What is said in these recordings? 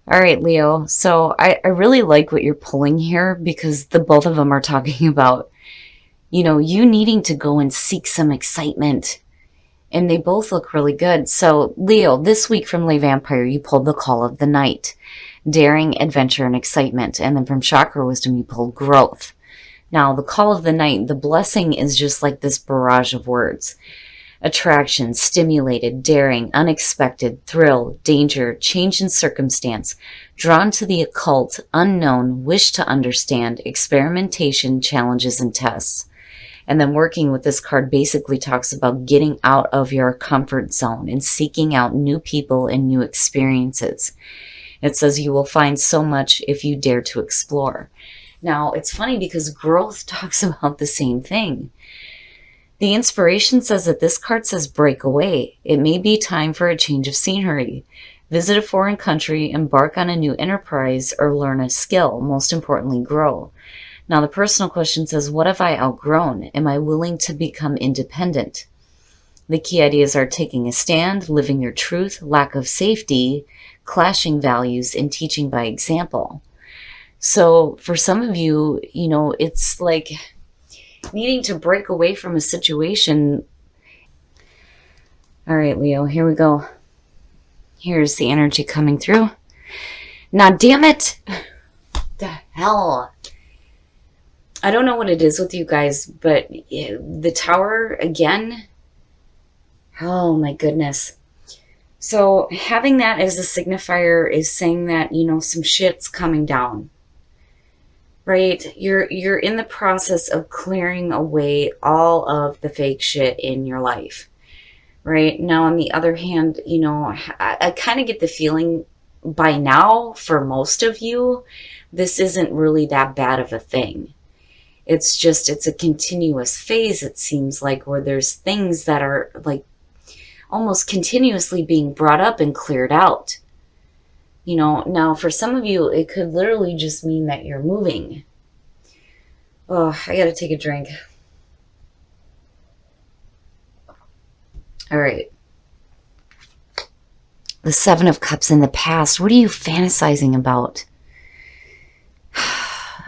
All right, Leo. So I really like what you're pulling here because the both of them are talking about, you needing to go and seek some excitement. And they both look really good. So, Leo, this week from Le Vampire, you pulled the Call of the Night, daring, adventure, and excitement. And then from Chakra Wisdom, you pulled growth. Now, the Call of the Night, the blessing is just like this barrage of words. Attraction, stimulated, daring, unexpected, thrill, danger, change in circumstance, drawn to the occult, unknown, wish to understand, experimentation, challenges, and tests. And then working with this card basically talks about getting out of your comfort zone and seeking out new people and new experiences. It says you will find so much if you dare to explore. Now, it's funny because growth talks about the same thing. The inspiration says that this card says break away. It may be time for a change of scenery. Visit a foreign country, embark on a new enterprise, or learn a skill. Most importantly, grow. Now, the personal question says, what have I outgrown? Am I willing to become independent? The key ideas are taking a stand, living your truth, lack of safety, clashing values, and teaching by example. So for some of you, it's like needing to break away from a situation. All right, Leo, here we go. Here's the energy coming through. Now, damn it. The hell. I don't know what it is with you guys, but the tower again. Oh my goodness. So having that as a signifier is saying that, some shit's coming down. Right? You're in the process of clearing away all of the fake shit in your life. Right? Now, on the other hand, I kind of get the feeling by now, for most of you, this isn't really that bad of a thing. It's a continuous phase, it seems like, where there's things that are like almost continuously being brought up and cleared out. Now for some of you, it could literally just mean that you're moving. Oh, I gotta take a drink. All right. The Seven of Cups in the past. What are you fantasizing about?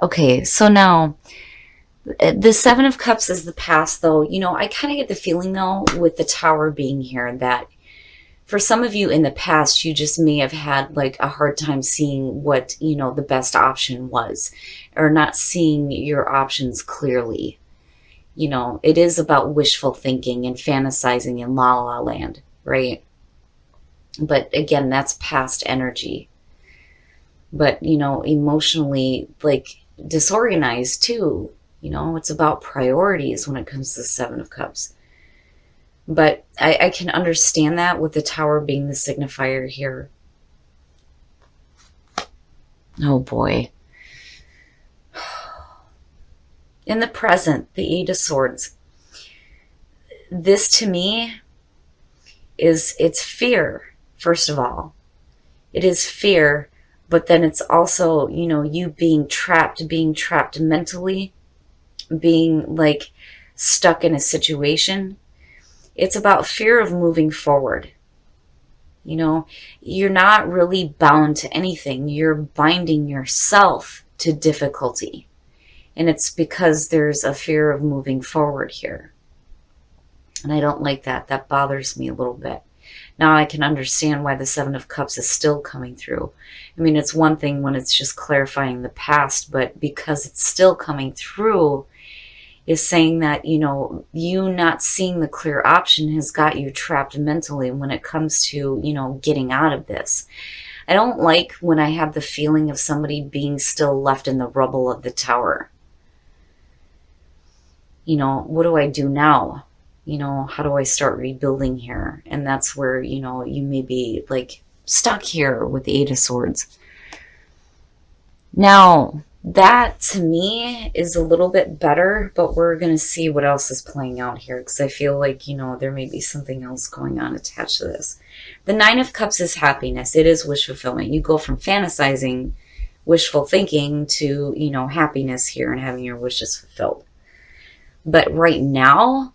Okay, so now the Seven of Cups is the past, though. I kind of get the feeling, though, with the Tower being here, that for some of you in the past, you just may have had like a hard time seeing what, the best option was, or not seeing your options clearly. It is about wishful thinking and fantasizing in la la land, right? But again, that's past energy. But, emotionally, like disorganized too. It's about priorities when it comes to the Seven of Cups. But I can understand that with the Tower being the signifier here. Oh boy. In the present, the Eight of Swords. This to me it's fear, first of all. It is fear, but then it's also, you being trapped mentally, being like stuck in a situation. It's about fear of moving forward. You're not really bound to anything. You're binding yourself to difficulty. And it's because there's a fear of moving forward here. And I don't like that. That bothers me a little bit. Now I can understand why the Seven of Cups is still coming through. I mean, it's one thing when it's just clarifying the past, but because it's still coming through, is saying that, you not seeing the clear option has got you trapped mentally when it comes to, getting out of this. I don't like when I have the feeling of somebody being still left in the rubble of the tower. What do I do now? How do I start rebuilding here? And that's where, you may be like stuck here with the Eight of Swords. Now, that to me is a little bit better, but we're going to see what else is playing out here, because I feel like, there may be something else going on attached to this. The Nine of Cups is happiness. It is wish fulfillment. You go from fantasizing, wishful thinking to, happiness here and having your wishes fulfilled. But right now,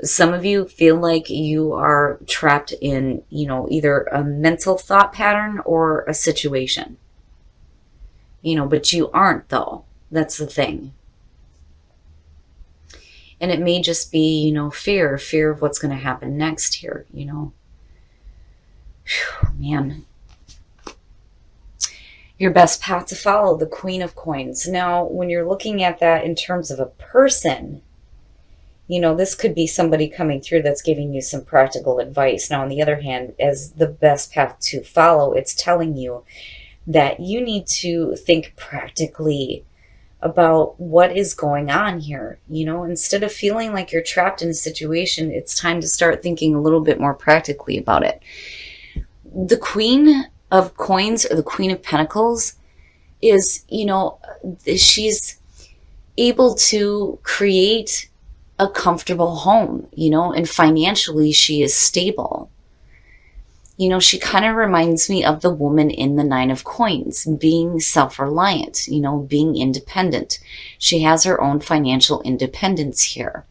Some of you feel like you are trapped in, either a mental thought pattern or a situation. But you aren't, though. That's the thing. And it may just be, fear of what's going to happen next here, Whew, man. Your best path to follow, the Queen of Coins. Now, when you're looking at that in terms of a person, this could be somebody coming through that's giving you some practical advice. Now, on the other hand, as the best path to follow, it's telling you that you need to think practically about what is going on here. Instead of feeling like you're trapped in a situation, it's time to start thinking a little bit more practically about it. The Queen of Coins, or the Queen of Pentacles, is, she's able to create a comfortable home, and financially she is stable. She kind of reminds me of the woman in the Nine of Coins, being self-reliant, being independent. She has her own financial independence here.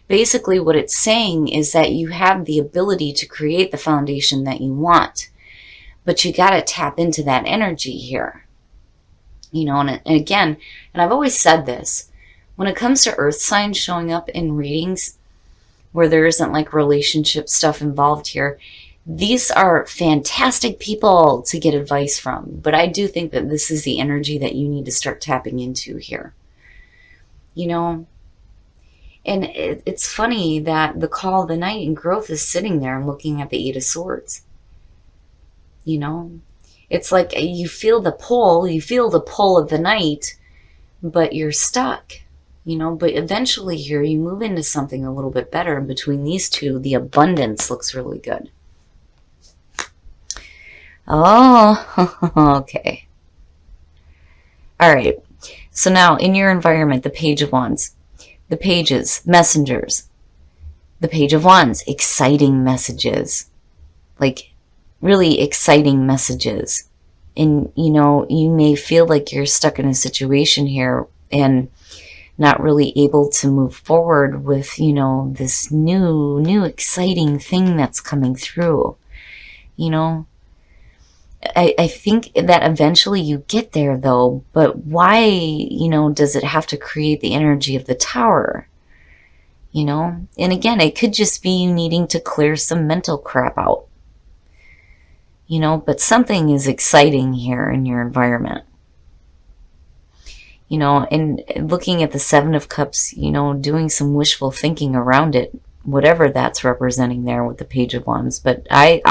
Basically, what it's saying is that you have the ability to create the foundation that you want, but you got to tap into that energy here. And again, and I've always said this, when it comes to earth signs showing up in readings where there isn't like relationship stuff involved here, these are fantastic people to get advice from. But I do think that this is the energy that you need to start tapping into here. And it's funny that the Call of the Night and Growth is sitting there and looking at the Eight of Swords. It's like you feel the pull of the night, but you're stuck. But eventually here you move into something a little bit better. And between these two, the abundance looks really good. Oh, okay. All right. So now in your environment, the Page of Wands, the Pages, messengers, the Page of Wands, exciting messages, like really exciting messages. And, you may feel like you're stuck in a situation here and not really able to move forward with, this new exciting thing that's coming through. I think that eventually you get there, though, but why, does it have to create the energy of the Tower? And again, it could just be you needing to clear some mental crap out. But something is exciting here in your environment. And looking at the Seven of Cups, doing some wishful thinking around it, whatever that's representing there with the Page of Wands. But I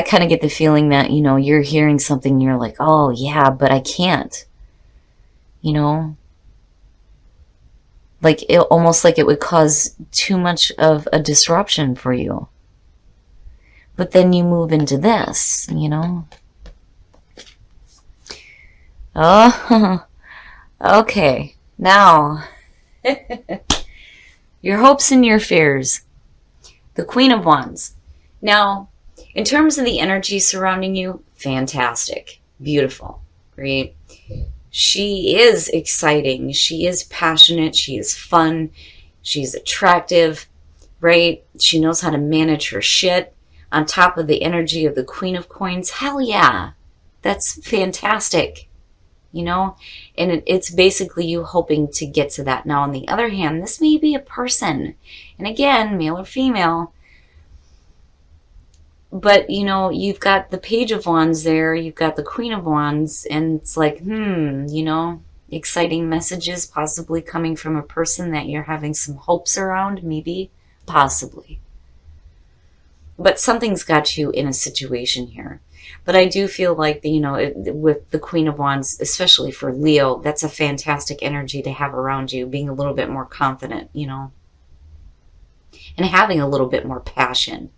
kind of get the feeling that, you're hearing something, you're like, oh yeah, but I can't, like almost like it would cause too much of a disruption for you. But then you move into this, Oh, okay. Now, your hopes and your fears. The Queen of Wands. Now, in terms of the energy surrounding you, fantastic. Beautiful. Great. She is exciting. She is passionate. She is fun. She's attractive, right? She knows how to manage her shit. On top of the energy of the Queen of Coins, hell yeah. That's fantastic. And it's basically you hoping to get to that. Now, on the other hand, this may be a person. And again, male or female. But, you've got the Page of Wands there. You've got the Queen of Wands. And it's like, exciting messages possibly coming from a person that you're having some hopes around. Maybe. Possibly. But something's got you in a situation here. But I do feel like, with the Queen of Wands, especially for Leo, that's a fantastic energy to have around you, being a little bit more confident, and having a little bit more passion.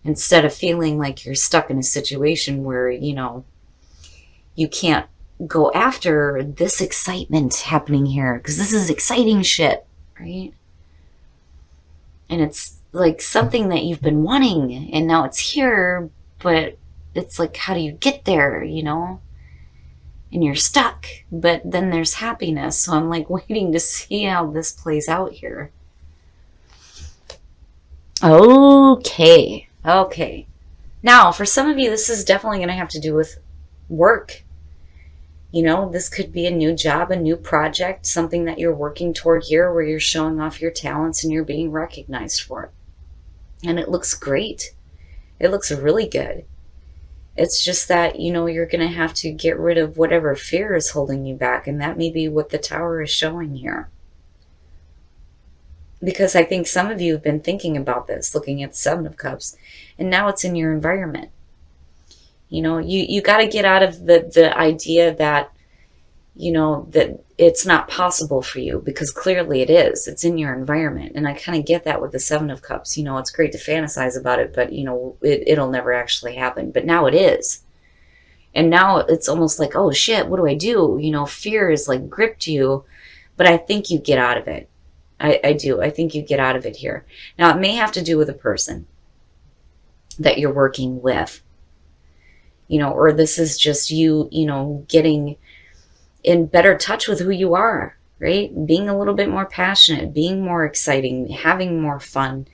Instead of feeling like you're stuck in a situation where, you can't go after this excitement happening here, because this is exciting shit, right? And it's like something that you've been wanting, and now it's here, but it's like, how do you get there, and you're stuck. But then there's happiness. So I'm like waiting to see how this plays out here. Okay. Okay. Now, for some of you, this is definitely going to have to do with work. You know, this could be a new job, a new project, something that you're working toward here where you're showing off your talents and you're being recognized for it. And it looks great. It looks really good. It's just that, you know, you're going to have to get rid of whatever fear is holding you back. And that may be what the Tower is showing here. Because I think some of you have been thinking about this, looking at the Seven of Cups, and now it's in your environment. You know, you got to get out of the idea that, you know, that it's not possible for you, because clearly it is. It's in your environment. And I kind of get that with the Seven of Cups. You know, it's great to fantasize about it, but, you know, it'll never actually happen. But now it is. And now it's almost like, oh, shit, what do I do? You know, fear is like gripped you, but I think you get out of it. I do. I think you get out of it here. Now, it may have to do with a person that you're working with. You know, or this is just you, you know, getting in better touch with who you are, right? Being a little bit more passionate, being more exciting, having more fun,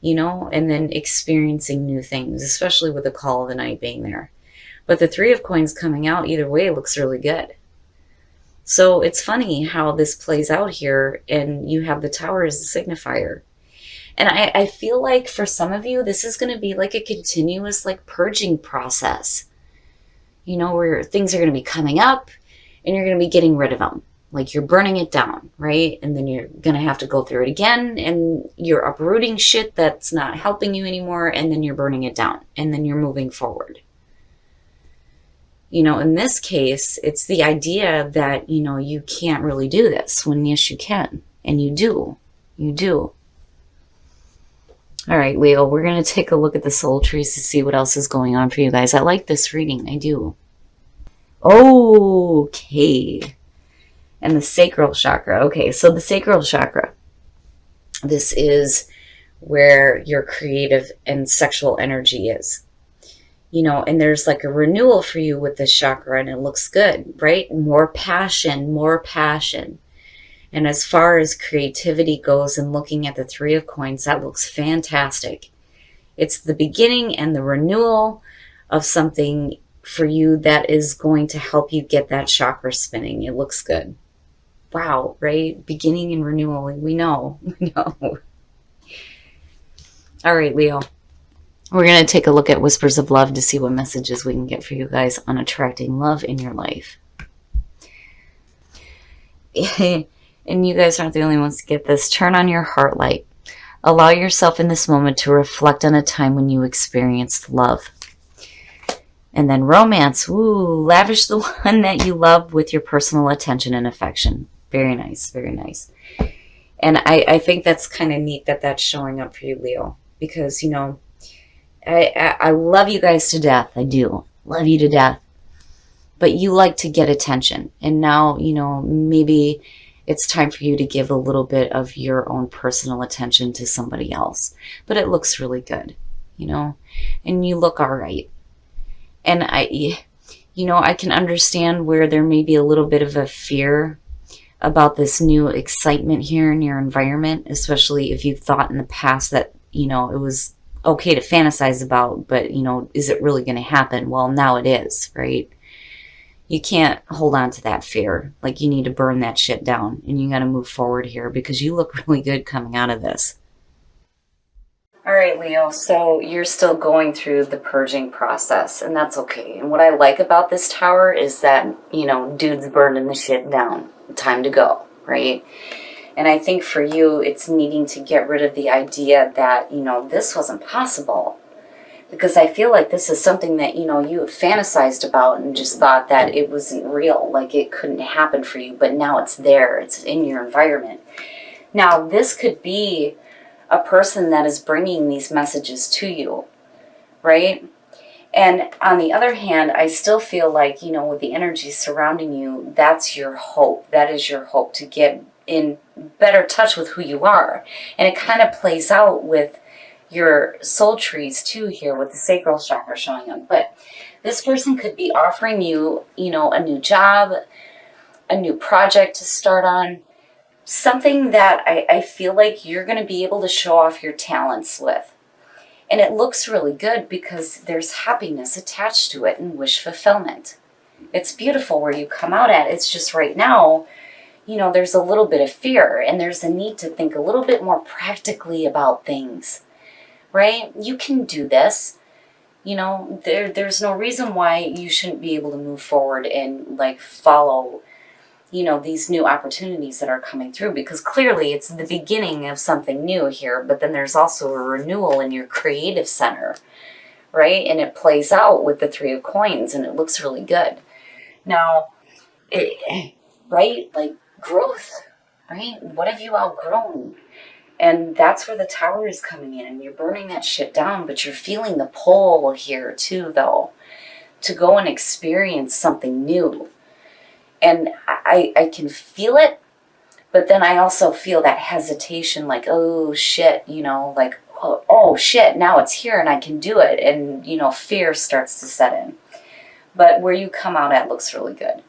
you know, and then experiencing new things, especially with the Call of the Night being there. But the Three of Coins coming out either way looks really good. So it's funny how this plays out here, and you have the Tower as a signifier. And I feel like for some of you, this is going to be like a continuous like purging process. You know, where things are going to be coming up and you're going to be getting rid of them. Like you're burning it down, right? And then you're going to have to go through it again, and you're uprooting shit that's not helping you anymore, and then you're burning it down, and then you're moving forward. You know, in this case, it's the idea that, you know, you can't really do this, when yes, you can. And you do. You do. All right, Leo, we're going to take a look at the soul trees to see what else is going on for you guys. I like this reading. I do. Okay. And the sacral chakra. Okay, so the sacral chakra. This is where your creative and sexual energy is. You know, and there's like a renewal for you with this chakra, and it looks good, right? More passion, more passion. And as far as creativity goes and looking at the Three of Coins, that looks fantastic. It's the beginning and the renewal of something for you that is going to help you get that chakra spinning. It looks good. Wow, right? Beginning and renewal. We know. We know. All right, Leo. We're going to take a look at Whispers of Love to see what messages we can get for you guys on attracting love in your life. And you guys aren't the only ones to get this. Turn on your heart light. Allow yourself in this moment to reflect on a time when you experienced love. And then romance. Ooh, lavish the one that you love with your personal attention and affection. Very nice, very nice. And I think that's kind of neat that that's showing up for you, Leo. Because, you know, I love you guys to death. I do. Love you to death. But you like to get attention. And now, you know, maybe it's time for you to give a little bit of your own personal attention to somebody else. But it looks really good, you know, and you look all right. And you know, I can understand where there may be a little bit of a fear about this new excitement here in your environment, especially if you've thought in the past that, you know, it was okay to fantasize about, but, you know, is it really going to happen? Well, now it is, right? You can't hold on to that fear. Like, you need to burn that shit down, and you got to move forward here because you look really good coming out of this. All right, Leo, so you're still going through the purging process, and that's okay. And what I like about this Tower is that, you know, dude's burning the shit down. Time to go, right? And I think for you, it's needing to get rid of the idea that, you know, this wasn't possible. Because I feel like this is something that, you know, you fantasized about and just thought that it wasn't real, like it couldn't happen for you, but now it's there, it's in your environment. Now, this could be a person that is bringing these messages to you, right? And on the other hand, I still feel like, you know, with the energy surrounding you, that's your hope. That is your hope, to get in better touch with who you are. And it kind of plays out with, your soul trees too here with the sacral chakra showing up. But this person could be offering you, you know, a new job, a new project to start on, something that I feel like you're going to be able to show off your talents with. And it looks really good because there's happiness attached to it and wish fulfillment. It's beautiful where you come out at. It's just right now, you know, there's a little bit of fear and there's a need to think a little bit more practically about things, right? You can do this. You know, there's no reason why you shouldn't be able to move forward and like follow, you know, these new opportunities that are coming through, because clearly it's the beginning of something new here, but then there's also a renewal in your creative center, right? And it plays out with the Three of Coins and it looks really good. Now, right? Like growth, right? What have you outgrown? And that's where the Tower is coming in and you're burning that shit down, but you're feeling the pull here too, though, to go and experience something new. And I can feel it, but then I also feel that hesitation, like, oh shit, you know, like, oh shit, now it's here and I can do it. And, you know, fear starts to set in. But where you come out at looks really good.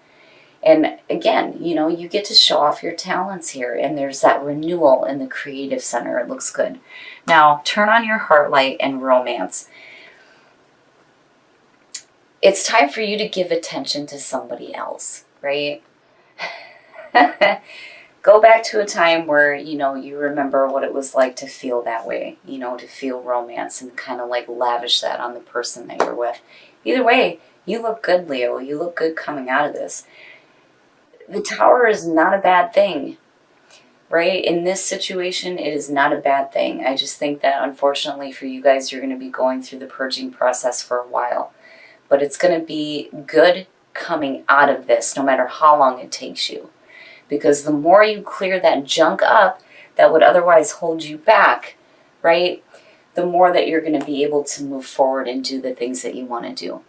And again, you know, you get to show off your talents here, and there's that renewal in the creative center. It looks good. Now, turn on your heart light and romance. It's time for you to give attention to somebody else, right? Go back to a time where, you know, you remember what it was like to feel that way, you know, to feel romance and kind of like lavish that on the person that you're with. Either way, you look good, Leo. You look good coming out of this. The Tower is not a bad thing, right? In this situation, it is not a bad thing. I just think that unfortunately for you guys, you're going to be going through the purging process for a while. But it's going to be good coming out of this, no matter how long it takes you. Because the more you clear that junk up that would otherwise hold you back, right, the more that you're going to be able to move forward and do the things that you want to do.